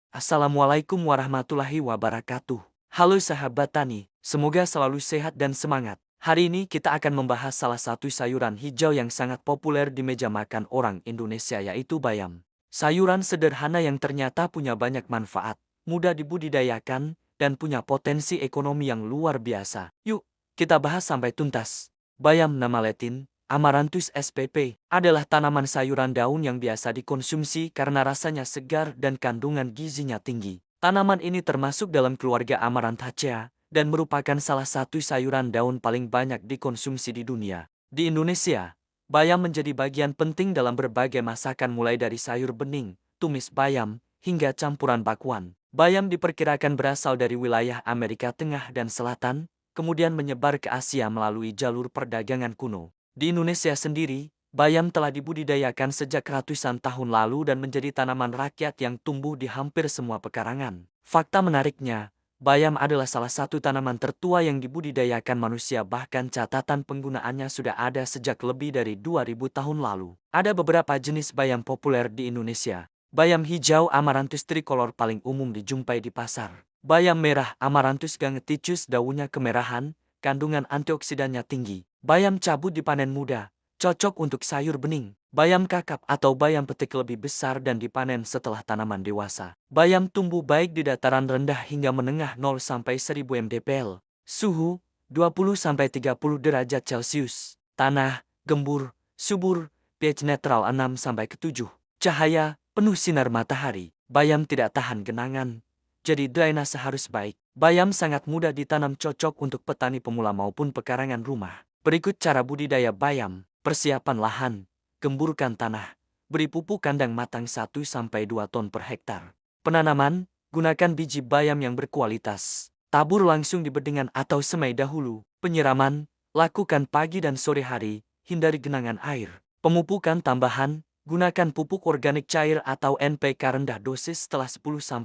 Assalamualaikum warahmatullahi wabarakatuh. Halo sahabat tani, semoga selalu sehat dan semangat. Hari ini kita akan membahas salah satu sayuran hijau yang sangat populer di meja makan orang Indonesia, yaitu bayam. Sayuran sederhana yang ternyata punya banyak manfaat, mudah dibudidayakan, dan punya potensi ekonomi yang luar biasa. Yuk, kita bahas sampai tuntas. Bayam nama Latin Amaranthus spp, adalah tanaman sayuran daun yang biasa dikonsumsi karena rasanya segar dan kandungan gizinya tinggi. Tanaman ini termasuk dalam keluarga Amaranthaceae dan merupakan salah satu sayuran daun paling banyak dikonsumsi di dunia. Di Indonesia, bayam menjadi bagian penting dalam berbagai masakan mulai dari sayur bening, tumis bayam, hingga campuran bakwan. Bayam diperkirakan berasal dari wilayah Amerika Tengah dan Selatan, kemudian menyebar ke Asia melalui jalur perdagangan kuno. Di Indonesia sendiri, bayam telah dibudidayakan sejak ratusan tahun lalu dan menjadi tanaman rakyat yang tumbuh di hampir semua pekarangan. Fakta menariknya, bayam adalah salah satu tanaman tertua yang dibudidayakan manusia, bahkan catatan penggunaannya sudah ada sejak lebih dari 2000 tahun lalu. Ada beberapa jenis bayam populer di Indonesia. Bayam hijau Amaranthus tricolor paling umum dijumpai di pasar. Bayam merah Amaranthus gangeticus, daunnya kemerahan, kandungan antioksidannya tinggi. Bayam cabut dipanen muda, cocok untuk sayur bening. Bayam kakap atau bayam petik lebih besar dan dipanen setelah tanaman dewasa. Bayam tumbuh baik di dataran rendah hingga menengah 0-1000 mdpl. Suhu 20-30 derajat Celcius. Tanah gembur, subur, pH netral 6-7. Cahaya penuh sinar matahari. Bayam tidak tahan genangan, jadi drainase harus baik. Bayam sangat mudah ditanam, cocok untuk petani pemula maupun pekarangan rumah. Berikut cara budidaya bayam. Persiapan lahan. Gemburkan tanah. Beri pupuk kandang matang 1-2 ton per hektar. Penanaman. Gunakan biji bayam yang berkualitas. Tabur langsung di bedengan atau semai dahulu. Penyiraman. Lakukan pagi dan sore hari. Hindari genangan air. Pemupukan tambahan. Gunakan pupuk organik cair atau NPK rendah dosis setelah 10-15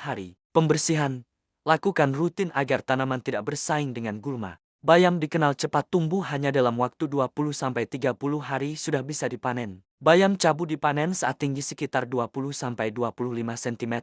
hari. Pembersihan. Lakukan rutin agar tanaman tidak bersaing dengan gulma. Bayam dikenal cepat tumbuh, hanya dalam waktu 20-30 hari sudah bisa dipanen. Bayam cabut dipanen saat tinggi sekitar 20-25 cm,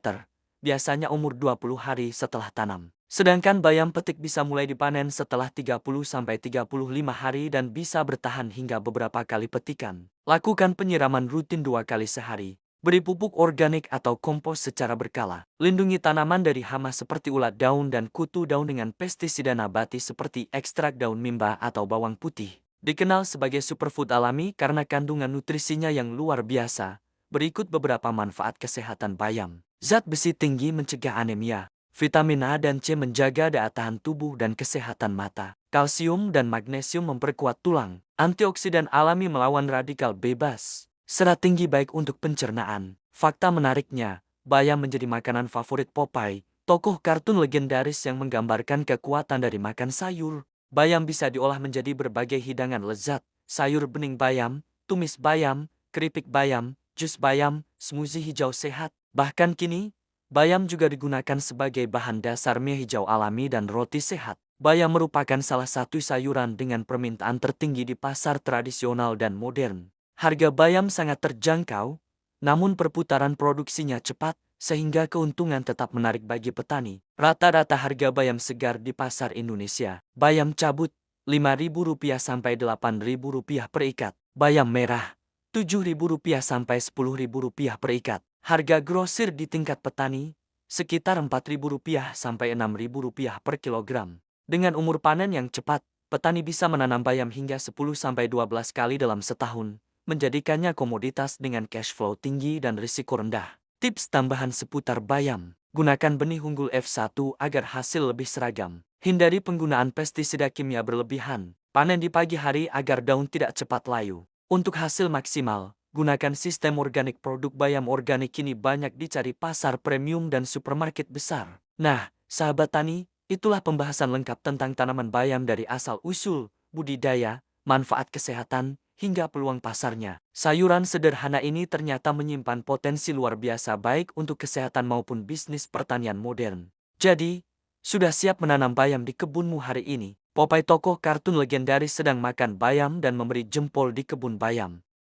biasanya umur 20 hari setelah tanam. Sedangkan bayam petik bisa mulai dipanen setelah 30-35 hari dan bisa bertahan hingga beberapa kali petikan. Lakukan penyiraman rutin 2 kali sehari. Beri pupuk organik atau kompos secara berkala. Lindungi tanaman dari hama seperti ulat daun dan kutu daun dengan pestisida nabati seperti ekstrak daun mimba atau bawang putih. Dikenal sebagai superfood alami karena kandungan nutrisinya yang luar biasa. Berikut beberapa manfaat kesehatan bayam. Zat besi tinggi mencegah anemia. Vitamin A dan C menjaga daya tahan tubuh dan kesehatan mata. Kalsium dan magnesium memperkuat tulang. Antioksidan alami melawan radikal bebas. Serat tinggi baik untuk pencernaan. Fakta menariknya, bayam menjadi makanan favorit Popeye, tokoh kartun legendaris yang menggambarkan kekuatan dari makan sayur. Bayam bisa diolah menjadi berbagai hidangan lezat. Sayur bening bayam, tumis bayam, keripik bayam, jus bayam, smoothie hijau sehat. Bahkan kini, bayam juga digunakan sebagai bahan dasar mie hijau alami dan roti sehat. Bayam merupakan salah satu sayuran dengan permintaan tertinggi di pasar tradisional dan modern. Harga bayam sangat terjangkau, namun perputaran produksinya cepat, sehingga keuntungan tetap menarik bagi petani. Rata-rata harga bayam segar di pasar Indonesia. Bayam cabut, Rp5.000 sampai Rp8.000 per ikat. Bayam merah, Rp7.000 sampai Rp10.000 per ikat. Harga grosir di tingkat petani, sekitar Rp4.000 sampai Rp6.000 per kilogram. Dengan umur panen yang cepat, petani bisa menanam bayam hingga 10-12 kali dalam setahun, menjadikannya komoditas dengan cash flow tinggi dan risiko rendah. Tips tambahan seputar bayam. Gunakan benih unggul F1 agar hasil lebih seragam. Hindari penggunaan pestisida kimia berlebihan. Panen di pagi hari agar daun tidak cepat layu. Untuk hasil maksimal, gunakan sistem organik. Produk bayam organik kini banyak dicari pasar premium dan supermarket besar. Nah, sahabat tani, itulah pembahasan lengkap tentang tanaman bayam dari asal-usul, budidaya, manfaat kesehatan, hingga peluang pasarnya. Sayuran sederhana ini ternyata menyimpan potensi luar biasa baik untuk kesehatan maupun bisnis pertanian modern. Jadi, sudah siap menanam bayam di kebunmu hari ini? Popeye, tokoh kartun legendaris, sedang makan bayam dan memberi jempol di kebun bayam.